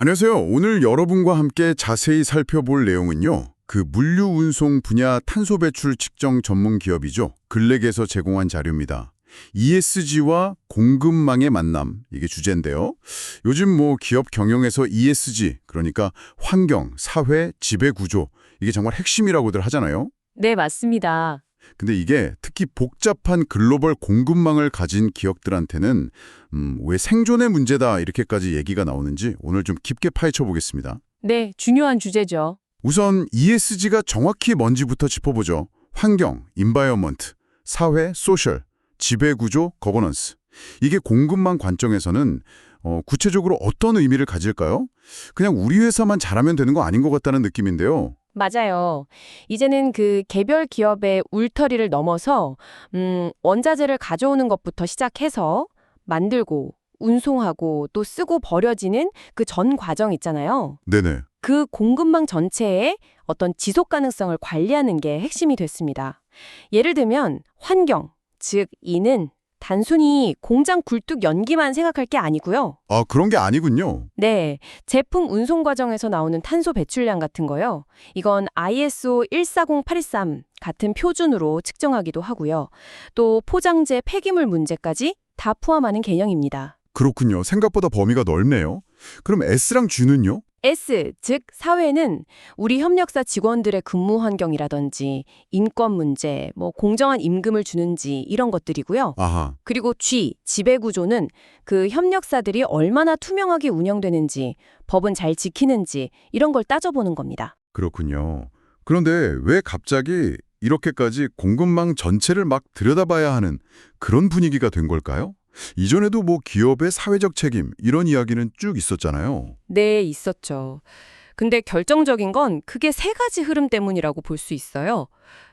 안녕하세요. 오늘 여러분과 함께 자세히 살펴볼 내용은요. 그 물류 운송 분야 탄소 배출 측정 전문 기업이죠. 글렉에서 제공한 자료입니다. ESG와 공급망의 만남, 이게 주제인데요. 요즘 기업 경영에서 ESG, 그러니까 환경, 사회, 지배구조, 이게 정말 핵심이라고들 하잖아요. 네, 맞습니다. 근데 이게 특히 복잡한 글로벌 공급망을 가진 기업들한테는 왜 생존의 문제다 이렇게까지 얘기가 나오는지 오늘 좀 깊게 파헤쳐 보겠습니다. 네, 중요한 주제죠. 우선 ESG가 정확히 뭔지부터 짚어보죠. 환경, 인바이어먼트, 사회, 소셜, 지배구조, 거버넌스. 이게 공급망 관점에서는 구체적으로 어떤 의미를 가질까요? 그냥 우리 회사만 잘하면 되는 거 아닌 것 같다는 느낌인데요. 맞아요. 이제는 그 개별 기업의 울터리를 넘어서 원자재를 가져오는 것부터 시작해서 만들고 운송하고 또 쓰고 버려지는 그 전 과정 있잖아요. 네네. 그 공급망 전체의 어떤 지속 가능성을 관리하는 게 핵심이 됐습니다. 예를 들면 환경, 즉 이는 단순히 공장 굴뚝 연기만 생각할 게 아니고요. 아, 그런 게 아니군요. 네, 제품 운송 과정에서 나오는 탄소 배출량 같은 거요. 이건 ISO 14083 같은 표준으로 측정하기도 하고요. 또 포장재 폐기물 문제까지 다 포함하는 개념입니다. 그렇군요. 생각보다 범위가 넓네요. 그럼 S랑 G는요? S, 즉 사회는 우리 협력사 직원들의 근무 환경이라든지 인권 문제, 공정한 임금을 주는지 이런 것들이고요. 아하. 그리고 G, 지배구조는 그 협력사들이 얼마나 투명하게 운영되는지, 법은 잘 지키는지 이런 걸 따져보는 겁니다. 그렇군요. 그런데 왜 갑자기 이렇게까지 공급망 전체를 막 들여다봐야 하는 그런 분위기가 된 걸까요? 이전에도 기업의 사회적 책임 이런 이야기는 쭉 있었잖아요. 네, 있었죠. 근데 결정적인 건 크게 세 가지 흐름 때문이라고 볼 수 있어요.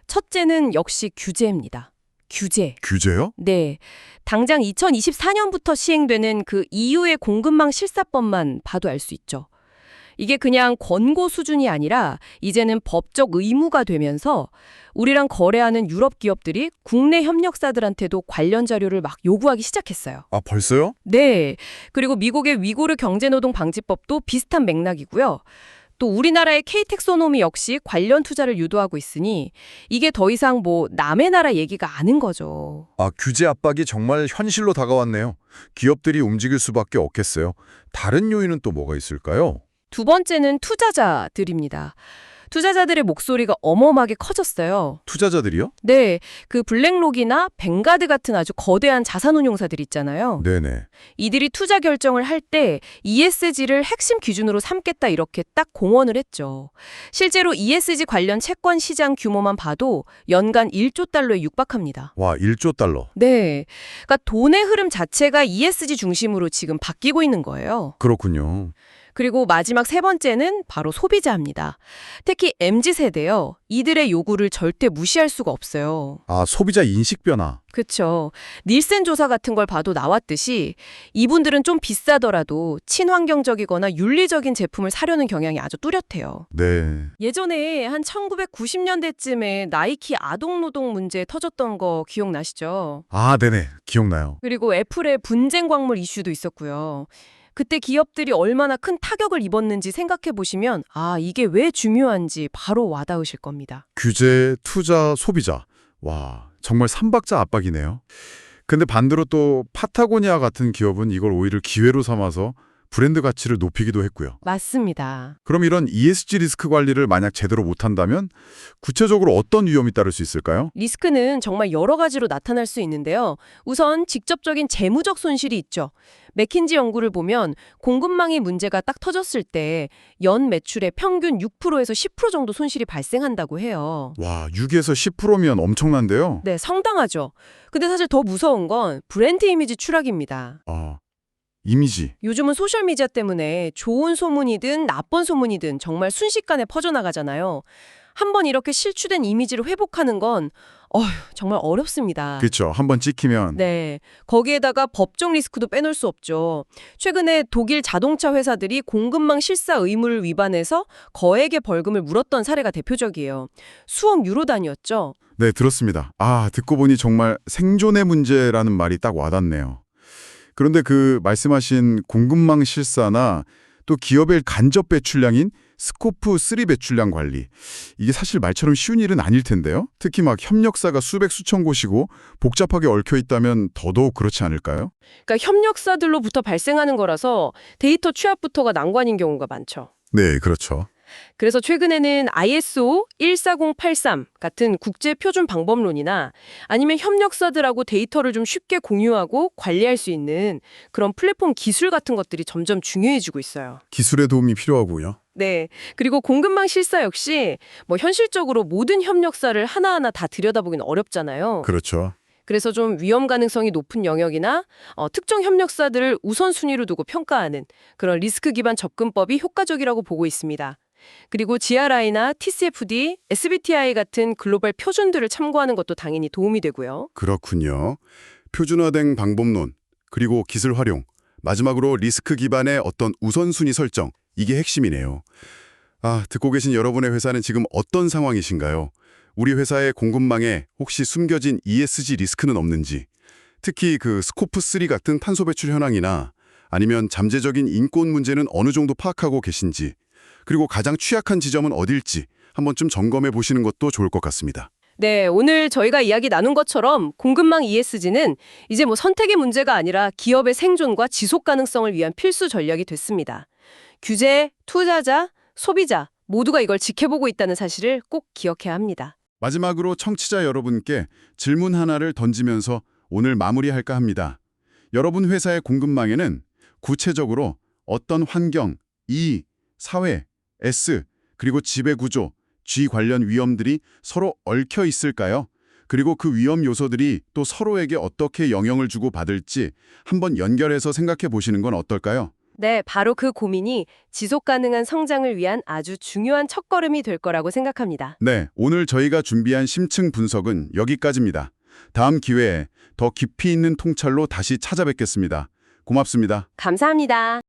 첫째는 역시 규제입니다. 규제. 규제요? 네. 당장 2024년부터 시행되는 그 EU의 공급망 실사법만 봐도 알 수 있죠. 이게 그냥 권고 수준이 아니라 이제는 법적 의무가 되면서 우리랑 거래하는 유럽 기업들이 국내 협력사들한테도 관련 자료를 막 요구하기 시작했어요. 아, 벌써요? 네. 그리고 미국의 위고르 경제노동 방지법도 비슷한 맥락이고요. 또 우리나라의 K-텍소노미 역시 관련 투자를 유도하고 있으니 이게 더 이상 남의 나라 얘기가 아닌 거죠. 아, 규제 압박이 정말 현실로 다가왔네요. 기업들이 움직일 수밖에 없겠어요. 다른 요인은 또 뭐가 있을까요? 두 번째는 투자자들입니다. 투자자들의 목소리가 어마어마하게 커졌어요. 투자자들이요? 네, 그 블랙록이나 뱅가드 같은 아주 거대한 자산운용사들 있잖아요. 네네. 이들이 투자 결정을 할 때 ESG를 핵심 기준으로 삼겠다 이렇게 딱 공언을 했죠. 실제로 ESG 관련 채권 시장 규모만 봐도 연간 1조 달러에 육박합니다. 와, 1조 달러. 네, 그러니까 돈의 흐름 자체가 ESG 중심으로 지금 바뀌고 있는 거예요. 그렇군요. 그리고 마지막 세 번째는 바로 소비자입니다. 특히 MZ세대요. 이들의 요구를 절대 무시할 수가 없어요. 아, 소비자 인식 변화. 그렇죠. 닐센 조사 같은 걸 봐도 나왔듯이 이분들은 좀 비싸더라도 친환경적이거나 윤리적인 제품을 사려는 경향이 아주 뚜렷해요. 네. 예전에 한 1990년대쯤에 나이키 아동노동 문제 터졌던 거 기억나시죠? 아, 네네. 기억나요. 그리고 애플의 분쟁 광물 이슈도 있었고요. 그때 기업들이 얼마나 큰 타격을 입었는지 생각해 보시면 이게 왜 중요한지 바로 와닿으실 겁니다. 규제, 투자, 소비자. 와, 정말 삼박자 압박이네요. 근데 반대로 또 파타고니아 같은 기업은 이걸 오히려 기회로 삼아서 브랜드 가치를 높이기도 했고요. 맞습니다. 그럼 이런 ESG 리스크 관리를 만약 제대로 못한다면 구체적으로 어떤 위험이 따를 수 있을까요? 리스크는 정말 여러 가지로 나타날 수 있는데요. 우선 직접적인 재무적 손실이 있죠. 맥킨지 연구를 보면 공급망이 문제가 딱 터졌을 때 연 매출의 평균 6%에서 10% 정도 손실이 발생한다고 해요. 와, 6에서 10%면 엄청난데요? 네, 상당하죠. 근데 사실 더 무서운 건 브랜드 이미지 추락입니다. 아, 이미지. 요즘은 소셜미디어 때문에 좋은 소문이든 나쁜 소문이든 정말 순식간에 퍼져나가잖아요. 한번 이렇게 실추된 이미지를 회복하는 건 정말 어렵습니다. 그렇죠. 한번 찍히면. 네, 거기에다가 법적 리스크도 빼놓을 수 없죠. 최근에 독일 자동차 회사들이 공급망 실사 의무를 위반해서 거액의 벌금을 물었던 사례가 대표적이에요. 수억 유로 단위였죠. 네, 들었습니다. 아, 듣고 보니 정말 생존의 문제라는 말이 딱 와닿네요. 그런데 그 말씀하신 공급망 실사나 또 기업의 간접 배출량인 스코프 3 배출량 관리. 이게 사실 말처럼 쉬운 일은 아닐 텐데요. 특히 막 협력사가 수백 수천 곳이고 복잡하게 얽혀 있다면 더더욱 그렇지 않을까요? 그러니까 협력사들로부터 발생하는 거라서 데이터 취합부터가 난관인 경우가 많죠. 네, 그렇죠. 그래서 최근에는 ISO 14083 같은 국제 표준 방법론이나 아니면 협력사들하고 데이터를 좀 쉽게 공유하고 관리할 수 있는 그런 플랫폼 기술 같은 것들이 점점 중요해지고 있어요. 기술의 도움이 필요하고요. 네. 그리고 공급망 실사 역시 뭐 현실적으로 모든 협력사를 하나하나 다 들여다보기는 어렵잖아요. 그렇죠. 그래서 좀 위험 가능성이 높은 영역이나 특정 협력사들을 우선순위로 두고 평가하는 그런 리스크 기반 접근법이 효과적이라고 보고 있습니다. 그리고 GRI나 TCFD, SBTI 같은 글로벌 표준들을 참고하는 것도 당연히 도움이 되고요. 그렇군요. 표준화된 방법론, 그리고 기술 활용, 마지막으로 리스크 기반의 어떤 우선순위 설정, 이게 핵심이네요. 듣고 계신 여러분의 회사는 지금 어떤 상황이신가요? 우리 회사의 공급망에 혹시 숨겨진 ESG 리스크는 없는지, 특히 그 스코프3 같은 탄소 배출 현황이나 아니면 잠재적인 인권 문제는 어느 정도 파악하고 계신지, 그리고 가장 취약한 지점은 어딜지 한번쯤 점검해 보시는 것도 좋을 것 같습니다. 네, 오늘 저희가 이야기 나눈 것처럼 공급망 ESG는 이제 뭐 선택의 문제가 아니라 기업의 생존과 지속 가능성을 위한 필수 전략이 됐습니다. 규제, 투자자, 소비자 모두가 이걸 지켜보고 있다는 사실을 꼭 기억해야 합니다. 마지막으로 청취자 여러분께 질문 하나를 던지면서 오늘 마무리할까 합니다. 여러분 회사의 공급망에는 구체적으로 어떤 환경, E, 사회, S, 그리고 지배구조, G 관련 위험들이 서로 얽혀 있을까요? 그리고 그 위험 요소들이 또 서로에게 어떻게 영향을 주고 받을지 한번 연결해서 생각해 보시는 건 어떨까요? 네, 바로 그 고민이 지속 가능한 성장을 위한 아주 중요한 첫걸음이 될 거라고 생각합니다. 네, 오늘 저희가 준비한 심층 분석은 여기까지입니다. 다음 기회에 더 깊이 있는 통찰로 다시 찾아뵙겠습니다. 고맙습니다. 감사합니다.